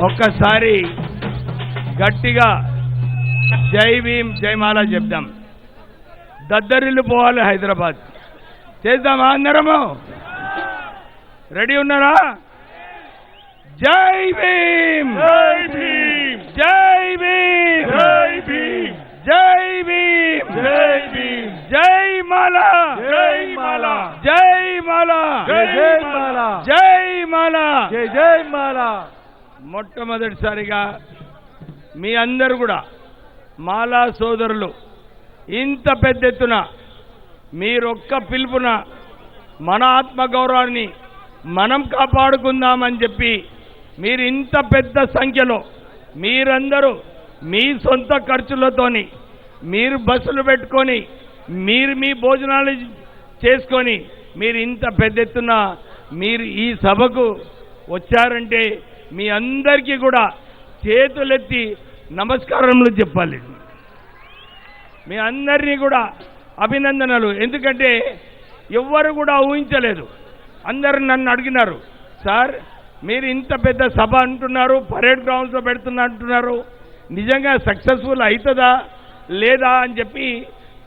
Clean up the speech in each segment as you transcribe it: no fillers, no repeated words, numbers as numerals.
ఒక్కసారి గట్టిగా జై భీమ్ జయమాల చెప్దాం. దద్దరిల్లు పోవాలి హైదరాబాద్. చేద్దామా అందరము? రెడీ ఉన్నారా? జై భీమ్, జై భీమ్, జై భీమ్, జై భీమ్, జై భీమ్, జై భీమ్, జై మాల, జై మాల, జై మాల, జై జై మాల, జై మాల, జై జై మాల. మొట్టమొదటిసారిగా మీ అందరు కూడా మాలా సోదరులు ఇంత పెద్ద ఎత్తున మీరొక్క పిలుపున మన ఆత్మగౌరవాన్ని మనం కాపాడుకుందామని చెప్పి మీరు ఇంత పెద్ద సంఖ్యలో మీరందరూ మీ సొంత ఖర్చులతోని మీరు బస్సులు పెట్టుకొని మీరు మీ భోజనాలు చేసుకొని మీరు ఇంత పెద్ద ఎత్తున మీరు ఈ సభకు వచ్చారంటే మీ అందరికీ కూడా చేతులెత్తి నమస్కారములు చెప్పాలి. మీ అందరినీ కూడా అభినందనలు. ఎందుకంటే ఎవ్వరు కూడా ఊహించలేదు. అందరూ నన్ను అడిగినారు, సార్ మీరు ఇంత పెద్ద సభ అంటున్నారు, పరేడ్ గ్రౌండ్స్లో పెడుతున్నా అంటున్నారు, నిజంగా సక్సెస్ఫుల్ అవుతుందా లేదా అని చెప్పి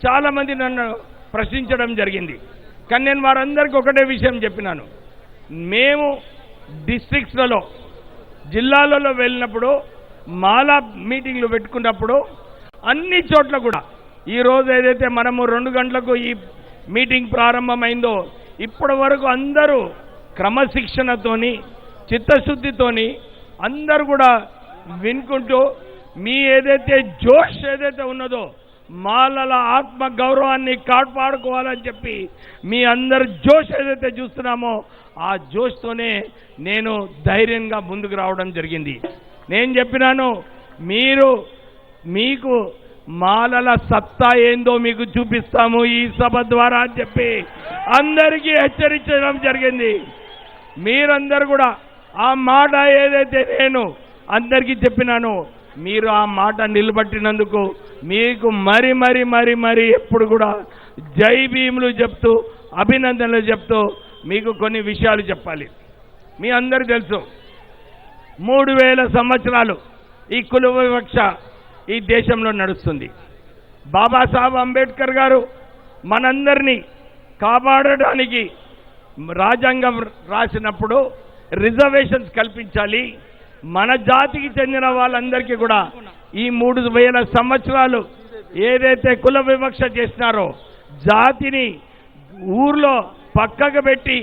చాలామంది నన్ను ప్రశ్నించడం జరిగింది. కానీ నేను వారందరికీ ఒకటే విషయం చెప్పినాను. మేము డిస్ట్రిక్ట్స్లలో జిల్లాలలో వెళ్ళినప్పుడు మాలా మీటింగ్లు పెట్టుకున్నప్పుడు అన్ని చోట్ల కూడా ఈరోజు ఏదైతే మనము 2 గంటలకు ఈ మీటింగ్ ప్రారంభమైందో ఇప్పటి వరకు అందరూ క్రమశిక్షణతోని చిత్తశుద్ధితోని అందరూ కూడా వినుకుంటూ మీ ఏదైతే జోష్ ఏదైతే ఉన్నదో మాలల ఆత్మ గౌరవాన్ని కాపాడుకోవాలని చెప్పి మీ అందరు జోష్ ఏదైతే చూస్తున్నామో ఆ జోష్తోనే నేను ధైర్యంగా ముందుకు రావడం జరిగింది. నేను చెప్పినాను, మీకు మాలల సత్తా ఏందో మీకు చూపిస్తాము ఈ సభ ద్వారా అని చెప్పి అందరికీ హెచ్చరించడం జరిగింది. మీరందరూ కూడా ఆ మాట ఏదైతే నేను అందరికీ చెప్పినానో మీరు ఆ మాట నిలబట్టినందుకు మీకు మరి ఎప్పుడు కూడా జై భీములు చెప్తూ అభినందనలు చెప్తూ మీకు కొన్ని విషయాలు చెప్పాలి. మీ అందరూ తెలుసు 3000 సంవత్సరాలు ఈ కుల వివక్ష ఈ దేశంలో నడుస్తుంది. బాబాసాహెబ్ అంబేద్కర్ గారు మనందరినీ కాపాడడానికి రాజ్యాంగం రాసినప్పుడు రిజర్వేషన్స్ కల్పించాలి, మన జాతికి చెందిన వాళ్ళందరికీ కూడా ఈ 3000 సంవత్సరాలు ఏదైతే కుల వివక్ష చేసినారో జాతిని ఊర్లో పక్కకు పెట్టి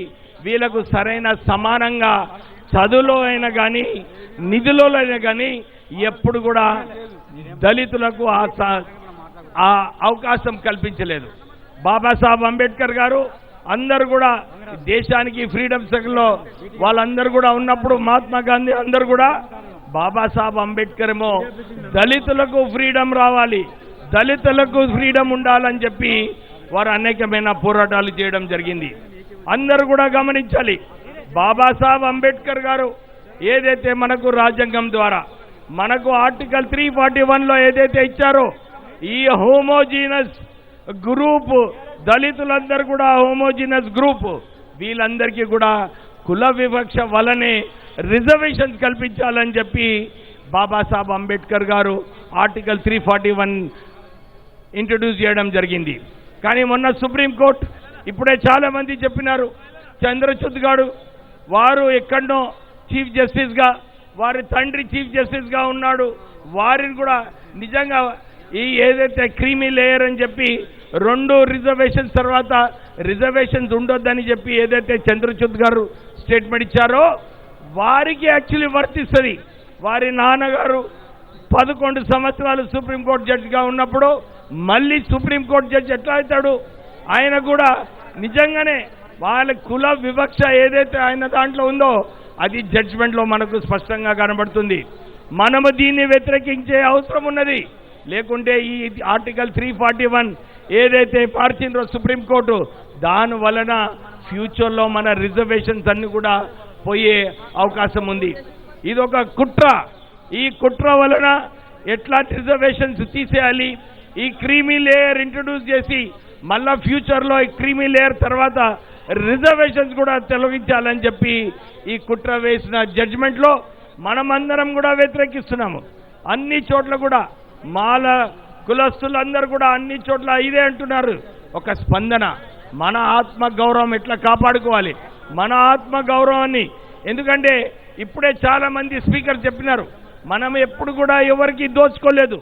వీళ్ళకు సరైన సమానంగా చదువులో అయినా కానీ నిధులలో అయినా కానీ ఎప్పుడు కూడా దళితులకు ఆ అవకాశం కల్పించలేదు. బాబాసాహెబ్ అంబేద్కర్ గారు అందరూ కూడా దేశానికి ఫ్రీడమ్ సర్కిల్లో వాళ్ళందరూ కూడా ఉన్నప్పుడు మహాత్మా గాంధీ అందరూ కూడా బాబాసాహెబ్ అంబేద్కర్ ఏమో దళితులకు ఫ్రీడమ్ రావాలి, దళితులకు ఫ్రీడమ్ ఉండాలని చెప్పి వారు అనేకమైన పోరాటాలు చేయడం జరిగింది. అందరూ కూడా గమనించాలి, బాబాసాహెబ్ అంబేద్కర్ గారు ఏదైతే మనకు రాజ్యాంగం ద్వారా మనకు ఆర్టికల్ 341లో ఏదైతే ఇచ్చారో ఈ హోమోజీనస్ గ్రూప్ దళితులందరూ కూడా హోమోజీనస్ గ్రూప్ వీళ్ళందరికీ కూడా కుల వివక్ష వలనే రిజర్వేషన్స్ కల్పించాలని చెప్పి బాబాసాహెబ్ అంబేద్కర్ గారు ఆర్టికల్ 341 ఇంట్రడ్యూస్ చేయడం జరిగింది. కానీ మొన్న సుప్రీంకోర్టు ఇప్పుడే చాలా మంది చెప్పినారు, చంద్రచూడ్ గారు వారు ఎక్కడో చీఫ్ జస్టిస్గా వారి తండ్రి చీఫ్ జస్టిస్గా ఉన్నాడు, వారిని కూడా నిజంగా ఈ ఏదైతే క్రీమీ లేయర్ అని చెప్పి 2 రిజర్వేషన్స్ తర్వాత రిజర్వేషన్స్ ఉండొద్దని చెప్పి ఏదైతే చంద్రచూడ్ గారు స్టేట్మెంట్ ఇచ్చారో వారికి యాక్చువల్లీ వర్తిస్తుంది. వారి నాన్నగారు 11 సంవత్సరాలు సుప్రీంకోర్టు జడ్జిగా ఉన్నప్పుడు మళ్ళీ సుప్రీంకోర్టు జడ్జి ఎట్లా అవుతాడు? ఆయన కూడా నిజంగానే వాళ్ళ కుల వివక్ష ఏదైతే ఆయన దాంట్లో ఉందో అది జడ్జిమెంట్లో మనకు స్పష్టంగా కనబడుతుంది. మనము దీన్ని వ్యతిరేకించే అవసరం ఉన్నది. లేకుంటే ఈ ఆర్టికల్ 341 ఏదైతే మార్చిందో సుప్రీంకోర్టు దాని వలన ఫ్యూచర్లో మన రిజర్వేషన్స్ అన్ని కూడా పోయే అవకాశం ఉంది. ఇది ఒక కుట్ర. ఈ కుట్ర వలన ఎట్లాంటి రిజర్వేషన్స్ తీసేయాలి, ఈ క్రీమీ లేయర్ ఇంట్రడ్యూస్ చేసి మళ్ళా ఫ్యూచర్లో ఈ క్రీమీ లేయర్ తర్వాత రిజర్వేషన్స్ కూడా తొలగించాలని చెప్పి ఈ కుట్ర వేసిన జడ్జిమెంట్లో మనమందరం కూడా వ్యతిరేకిస్తున్నాము. అన్ని చోట్ల కూడా మాల కులస్తులందరూ కూడా అన్ని చోట్ల ఇదే అంటున్నారు. ఒక స్పందన, మన ఆత్మ గౌరవం ఎట్లా కాపాడుకోవాలి, మన ఆత్మ గౌరవాన్ని. ఎందుకంటే ఇప్పుడే చాలా మంది స్పీకర్ చెప్పినారు, మనం ఎప్పుడు కూడా ఎవరికి దోచుకోలేదు.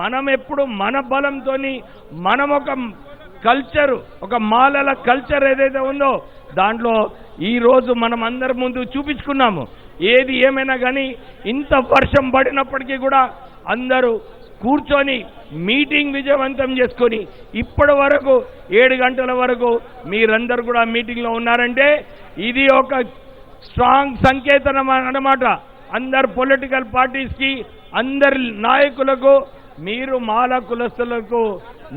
మనం ఎప్పుడు మన బలంతో మనం ఒక కల్చరు, ఒక మాలల కల్చర్ ఏదైతే ఉందో దాంట్లో ఈరోజు మనం అందరి ముందు చూపించుకున్నాము. ఏది ఏమైనా కానీ ఇంత వర్షం పడినప్పటికీ కూడా అందరూ కూర్చొని మీటింగ్ విజయవంతం చేసుకొని ఇప్పటి వరకు 7 గంటల వరకు మీరందరూ కూడా మీటింగ్లో ఉన్నారంటే ఇది ఒక స్ట్రాంగ్ సంకేతం అన్నమాట. అందరు పొలిటికల్ పార్టీస్కి, అందరి నాయకులకు, మీరు మాల కులస్తులకు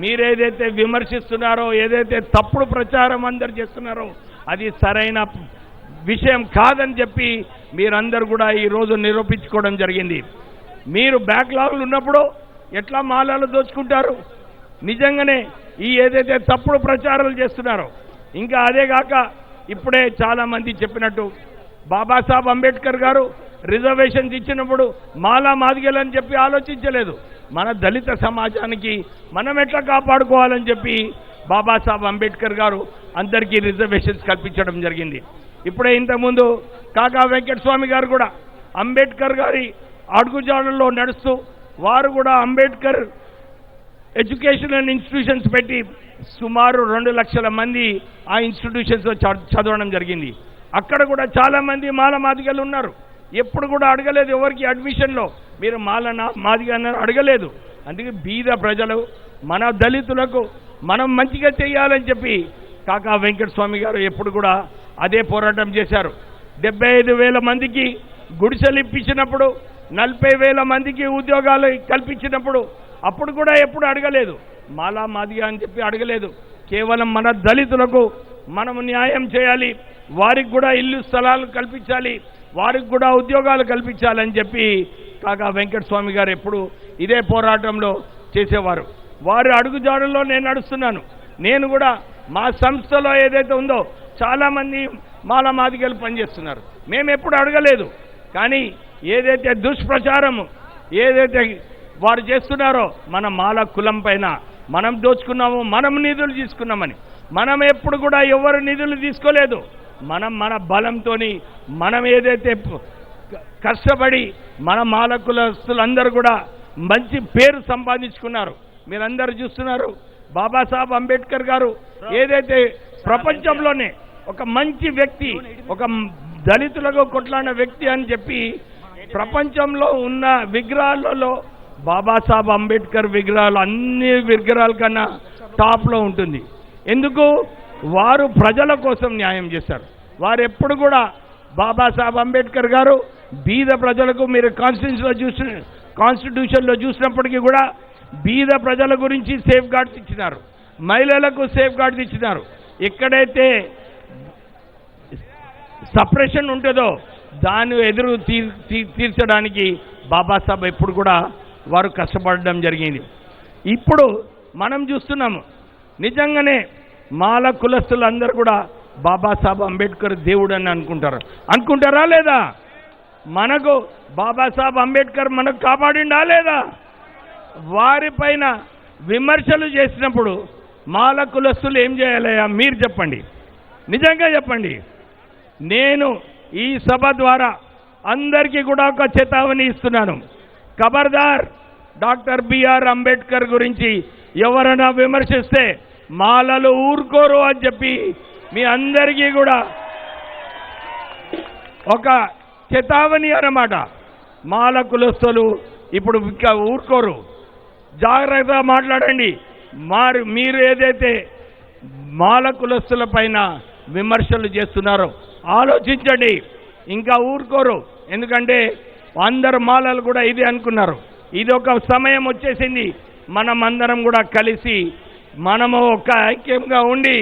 మీరేదైతే విమర్శిస్తున్నారో, ఏదైతే తప్పుడు ప్రచారం అందరు చేస్తున్నారో అది సరైన విషయం కాదని చెప్పి మీరందరూ కూడా ఈరోజు నిరూపించుకోవడం జరిగింది. మీరు బ్యాక్లాగ్లు ఉన్నప్పుడు ఎట్లా మాలలు దోచుకుంటారు? నిజంగానే ఈ ఏదైతే తప్పుడు ప్రచారాలు చేస్తున్నారో, ఇంకా అదే కాక ఇప్పుడే చాలామంది చెప్పినట్టు బాబాసాహెబ్ అంబేద్కర్ గారు రిజర్వేషన్స్ ఇచ్చినప్పుడు మాలా మాదిగలని చెప్పి ఆలోచించలేదు. మన దళిత సమాజానికి మనం ఎట్లా కాపాడుకోవాలని చెప్పి బాబాసాహెబ్ అంబేద్కర్ గారు అందరికీ రిజర్వేషన్స్ కల్పించడం జరిగింది. ఇప్పుడే ఇంతకుముందు కాకా వెంకటస్వామి గారు కూడా అంబేద్కర్ గారి అడుగుజాడల్లో నడుస్తూ వారు కూడా అంబేద్కర్ ఎడ్యుకేషనల్ ఇన్స్టిట్యూషన్స్ పెట్టి సుమారు 2 లక్షల మంది ఆ ఇన్స్టిట్యూషన్స్లో చదవడం జరిగింది. అక్కడ కూడా చాలామంది మాల మాదిగలు ఉన్నారు. ఎప్పుడు కూడా అడగలేదు ఎవరికి అడ్మిషన్లో మీరు మాలనా మాదిగా అడగలేదు. అందుకే బీద ప్రజలు, మన దళితులకు మనం మంచిగా చేయాలని చెప్పి కాకా వెంకటస్వామి గారు ఎప్పుడు కూడా అదే పోరాటం చేశారు. 75,000 మందికి గుడిసెలు ఇప్పించినప్పుడు, 40,000 మందికి ఉద్యోగాలు కల్పించినప్పుడు అప్పుడు కూడా ఎప్పుడు అడగలేదు మాలా మాదిగా అని చెప్పి అడగలేదు. కేవలం మన దళితులకు మనము న్యాయం చేయాలి, వారికి కూడా ఇల్లు స్థలాలు కల్పించాలి, వారికి కూడా ఉద్యోగాలు కల్పించాలని చెప్పి కాకా వెంకటస్వామి గారు ఎప్పుడు ఇదే పోరాటంలో చేసేవారు. వారి అడుగుజాడల్లో నేను నడుస్తున్నాను. నేను కూడా మా సంస్థలో ఏదైతే ఉందో చాలామంది మాల మాదిగలు పనిచేస్తున్నారు. మేము ఎప్పుడు అడగలేదు. కానీ ఏదైతే దుష్ప్రచారము ఏదైతే వారు చేస్తున్నారో మన మాల కులం పైన మనం దోచుకున్నాము, మనం నిధులు తీసుకున్నామని, మనం ఎప్పుడు కూడా ఎవరు నిధులు తీసుకోలేదు. మనం మన బలంతో మనం ఏదైతే కష్టపడి మన మాల కులస్తులందరూ కూడా మంచి పేరు సంపాదించుకున్నారు. మీరందరూ చూస్తున్నారు, బాబాసాహెబ్ అంబేద్కర్ గారు ఏదైతే ప్రపంచంలోనే ఒక మంచి వ్యక్తి, ఒక దళితులకు కొట్లాడిన వ్యక్తి అని చెప్పి ప్రపంచంలో ఉన్న విగ్రహాలలో బాబాసాహెబ్ అంబేద్కర్ విగ్రహాలు అన్ని విగ్రహాల కన్నా టాప్లో ఉంటుంది. ఎందుకు? వారు ప్రజల కోసం న్యాయం చేశారు. వారు ఎప్పుడు కూడా బాబాసాహెబ్ అంబేద్కర్ గారు బీద ప్రజలకు, మీరు కాన్స్టిట్యూషన్లో చూసినప్పటికీ కూడా బీద ప్రజల గురించి సేఫ్ గార్డ్స్ ఇచ్చినారు, మహిళలకు సేఫ్ గార్డ్స్ ఇచ్చినారు. ఎక్కడైతే సప్రెషన్ ఉంటుందో దాన్ని ఎదురు తీర్చడానికి బాబాసాహెబ్ ఎప్పుడు కూడా వారు కష్టపడడం జరిగింది. ఇప్పుడు మనం చూస్తున్నాము, నిజంగానే మాల కులస్తులందరూ కూడా బాబాసాహెబ్ అంబేద్కర్ దేవుడు అని అనుకుంటారా లేదా? మనకు బాబాసాహెబ్ అంబేద్కర్ మనకు కాపాడిండా లేదా? వారిపైన విమర్శలు చేసినప్పుడు మాల కులస్తులు ఏం చేయాలయ్యా మీరు చెప్పండి, నిజంగా చెప్పండి. నేను ఈ సభ ద్వారా అందరికీ కూడా ఒక చేతావని ఇస్తున్నాను. ఖబర్దార్, డాక్టర్ బిఆర్ అంబేద్కర్ గురించి ఎవరైనా విమర్శిస్తే మాలలు ఊరుకోరు అని చెప్పి మీ అందరికీ కూడా ఒక చేతావని అన్నమాట. మాల కులస్తులు ఇప్పుడు ఇంకా ఊరుకోరు, జాగ్రత్తగా మాట్లాడండి. మీరు ఏదైతే మాల కులస్తుల పైన విమర్శలు చేస్తున్నారో ఆలోచించండి, ఇంకా ఊరుకోరు. ఎందుకంటే అందరు మాలలు కూడా ఇదే అనుకున్నారు. ఇది ఒక సమయం వచ్చేసింది, మనం అందరం కూడా కలిసి మనము ఒక ఐక్యంగా ఉండి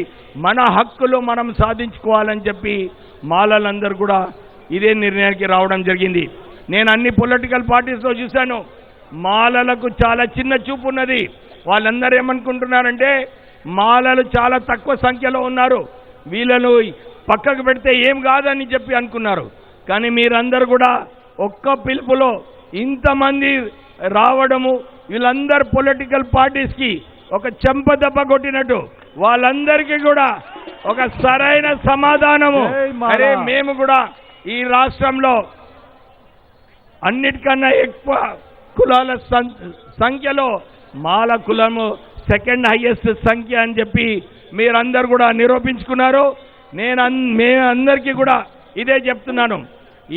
మన హక్కులు మనం సాధించుకోవాలని చెప్పి మాలలందరూ కూడా ఇదే నిర్ణయానికి రావడం జరిగింది. నేను అన్ని పొలిటికల్ పార్టీస్లో చూశాను, మాలలకు చాలా చిన్న చూపు ఉన్నది. వాళ్ళందరూ ఏమనుకుంటున్నారంటే మాలలు చాలా తక్కువ సంఖ్యలో ఉన్నారు, వీళ్ళను పక్కకు పెడితే ఏం కాదని చెప్పి అనుకున్నారు. కానీ మీరందరూ కూడా ఒక్క పిలుపులో ఇంతమంది రావడము, వీళ్ళందరూ పొలిటికల్ పార్టీస్కి ఒక చెంపదెబ్బ కొట్టినట్టు వాళ్ళందరికీ కూడా ఒక సరైన సమాధానము. అరే మేము కూడా ఈ రాష్ట్రంలో అన్నిటికన్నా ఎక్కువ కులాల సంఖ్యలో మాల కులము సెకండ్ హైయెస్ట్ సంఖ్య అని చెప్పి మీరందరూ కూడా నిరూపించుకున్నారు. మేము అందరికీ కూడా ఇదే చెప్తున్నాను,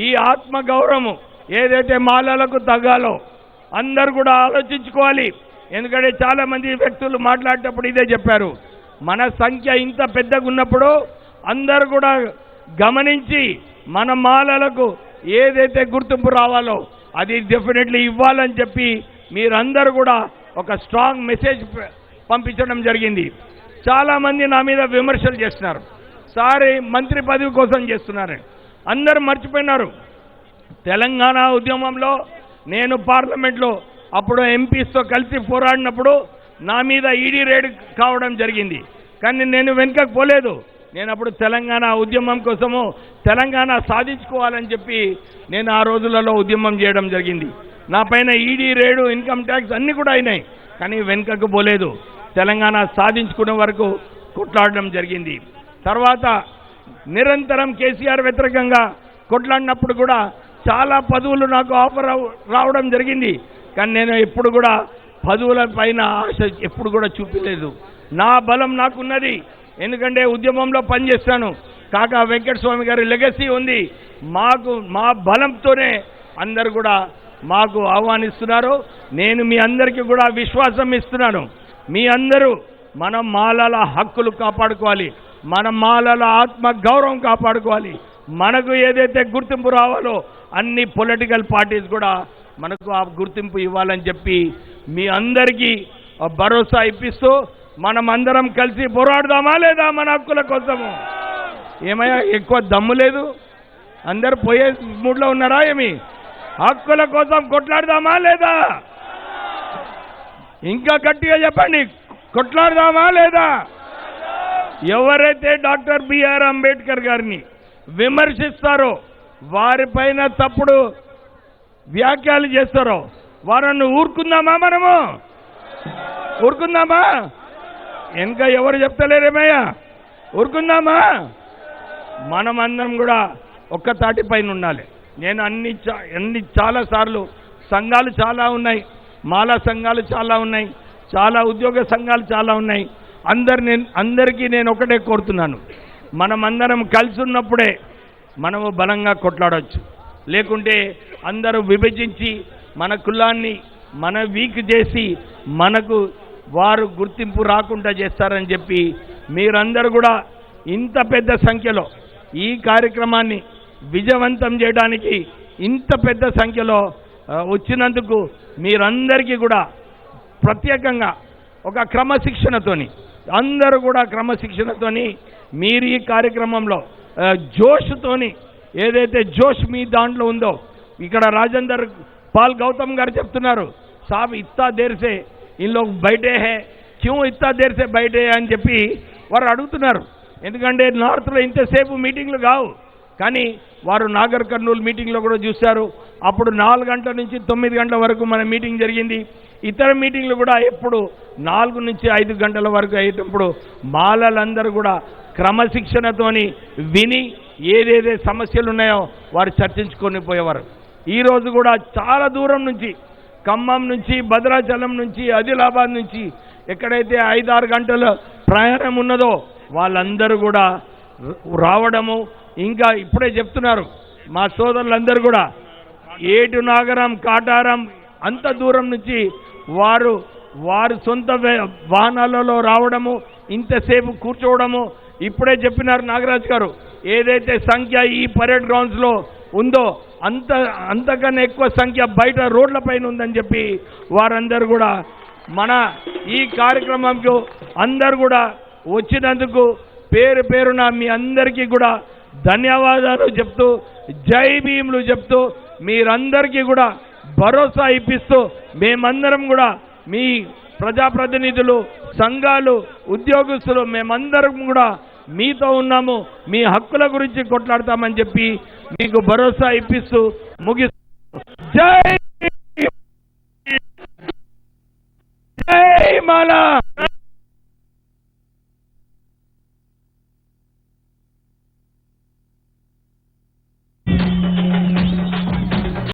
ఈ ఆత్మ గౌరవం ఏదైతే మాలలకు తగ్గాలో అందరు కూడా ఆలోచించుకోవాలి. ఎందుకంటే చాలా మంది వ్యక్తులు మాట్లాడేటప్పుడు ఇదే చెప్పారు, మన సంఖ్య ఇంత పెద్దగా ఉన్నప్పుడు అందరు కూడా గమనించి మన మాలలకు ఏదైతే గుర్తింపు రావాలో అది డెఫినెట్లీ ఇవ్వాలని చెప్పి మీరందరూ కూడా ఒక స్ట్రాంగ్ మెసేజ్ పంపించడం జరిగింది. చాలామంది నా మీద విమర్శలు చేస్తున్నారు, సార్ మంత్రి పదవి కోసం చేస్తున్నారు. అందరూ మర్చిపోయినారు, తెలంగాణ ఉద్యమంలో నేను పార్లమెంట్లో అప్పుడు ఎంపీస్తో కలిసి పోరాడినప్పుడు నా మీద ఈడీ రేడ్ కావడం జరిగింది. కానీ నేను వెనుకకు పోలేదు. నేను అప్పుడు తెలంగాణ ఉద్యమం కోసము తెలంగాణ సాధించుకోవాలని చెప్పి నేను ఆ రోజులలో ఉద్యమం చేయడం జరిగింది. నా పైన ఈడీ రేడు, ఇన్కమ్ ట్యాక్స్ అన్నీ కూడా అయినాయి, కానీ వెనుకకు పోలేదు. తెలంగాణ సాధించుకునే వరకు కొట్లాడడం జరిగింది. తర్వాత నిరంతరం కేసీఆర్ వ్యతిరేకంగా కొట్లాడినప్పుడు కూడా చాలా పదవులు నాకు ఆఫర్ రావడం జరిగింది. కానీ నేను ఎప్పుడు కూడా పదవుల పైన ఆశ ఎప్పుడు కూడా చూపలేదు. నా బలం నాకున్నది, ఎందుకంటే ఉద్యమంలో పనిచేస్తాను. కాకా వెంకటస్వామి గారి లెగసీ ఉంది. మా బలంతోనే అందరు కూడా మాకు ఆహ్వానిస్తున్నారు. నేను మీ అందరికీ కూడా విశ్వాసం ఇస్తున్నాను, మీ అందరూ మన మాలల హక్కులు కాపాడుకోవాలి, మన మాలల ఆత్మ గౌరవం కాపాడుకోవాలి. మనకు ఏదైతే గుర్తింపు రావాలో అన్ని పొలిటికల్ పార్టీస్ కూడా మనకు ఆ గుర్తింపు ఇవ్వాలని చెప్పి మీ అందరికీ భరోసా ఇప్పిస్తూ మనం అందరం కలిసి పోరాడదామా లేదా మన హక్కుల కోసము? ఏమయ్యా ఎక్కువ దమ్ము లేదు, అందరు పోయే మూడ్లో ఉన్నారా? ఏమి హక్కుల కోసం కొట్లాడదామా లేదా? ఇంకా గట్టిగా చెప్పండి, కొట్లాడదామా లేదా? ఎవరైతే డాక్టర్ బిఆర్ అంబేద్కర్ గారిని విమర్శిస్తారో, వారిపైన తప్పుడు వ్యాఖ్యలు చేస్తారో వారನ್ನು ఊరుకుందామా? మనము ఊరుకుందామా? ఇంకా ఎవరు చెప్తలేరేమయ్యా, ఊరుకుందామా? మనమందరం కూడా ఒక్క తాటిపైన ఉండాలి. నేను అన్ని చాలాసార్లు సంఘాలు చాలా ఉన్నాయి, మాలా సంఘాలు చాలా ఉన్నాయి, చాలా ఉద్యోగ సంఘాలు చాలా ఉన్నాయి. అందరికీ నేను ఒకటే కోరుతున్నాను, మనమందరం కలిసి ఉన్నప్పుడే మనము బలంగా కొట్లాడవచ్చు. లేకుంటే అందరూ విభజించి మన కులాన్ని మన వీక్ చేసి మనకు వారు గుర్తింపు రాకుండా చేస్తారని చెప్పి మీరందరూ కూడా ఇంత పెద్ద సంఖ్యలో ఈ కార్యక్రమాన్ని విజయవంతం చేయడానికి ఇంత పెద్ద సంఖ్యలో వచ్చినందుకు మీరందరికీ కూడా ప్రత్యేకంగా ఒక క్రమశిక్షణతోని అందరూ కూడా క్రమశిక్షణతోని మీరు ఈ కార్యక్రమంలో జోష్తోని ఏదైతే జోష్ మీ దాంట్లో ఉందో, ఇక్కడ రాజేందర్ పాల్ గౌతమ్ గారు చెప్తున్నారు, సాబ్ ఇత్తా దేర్ సే ఇన్ లోగ్ బయటే హే, క్యూ ఇత్తా దేర్ సే బయటే అని చెప్పి వారు అడుగుతున్నారు. ఎందుకంటే నార్త్లో ఇంతసేపు మీటింగ్లు కావు, కానీ వారు నాగర్ కర్నూలు మీటింగ్లో కూడా చూశారు. అప్పుడు 4 గంటల నుంచి 9 గంటల వరకు మన మీటింగ్ జరిగింది. ఇతర మీటింగ్లు కూడా ఎప్పుడు 4 నుంచి 5 గంటల వరకు అయ్యేటప్పుడు మాలలందరూ కూడా క్రమశిక్షణతోని విని ఏదేదే సమస్యలు ఉన్నాయో వారు చర్చించుకొని పోయేవారు. ఈరోజు కూడా చాలా దూరం నుంచి, ఖమ్మం నుంచి, భద్రాచలం నుంచి, ఆదిలాబాద్ నుంచి ఎక్కడైతే 5-6 గంటల ప్రయాణం ఉన్నదో వాళ్ళందరూ కూడా రావడము. ఇంకా ఇప్పుడే చెప్తున్నారు మా సోదరులందరూ కూడా ఏటు నాగరం, కాటారం అంత దూరం నుంచి వారు సొంత వాహనాలలో రావడము, ఇంతసేపు కూర్చోవడము. ఇప్పుడే చెప్పినారు నాగరాజ్ గారు, ఏదైతే సంఖ్య ఈ పరేడ్ గ్రౌండ్స్లో ఉందో అంతకన్నా ఎక్కువ సంఖ్య బయట రోడ్లపైన ఉందని చెప్పి వారందరూ కూడా మన ఈ కార్యక్రమంకు అందరు కూడా వచ్చినందుకు పేరు పేరున మీ అందరికీ కూడా ధన్యవాదాలు చెప్తూ, జై భీములు చెప్తూ, మీరందరికీ కూడా భరోసా ఇప్పిస్తూ మేమందరం కూడా మీ ప్రజాప్రతినిధులు, సంఘాలు, ఉద్యోగస్తులు మేమందరం కూడా మీతో ఉన్నాము, మీ హక్కుల గురించి కొట్లాడతామని చెప్పి మీకు భరోసా ఇప్పిస్తూ ముగిస్తూ జై జై మాలా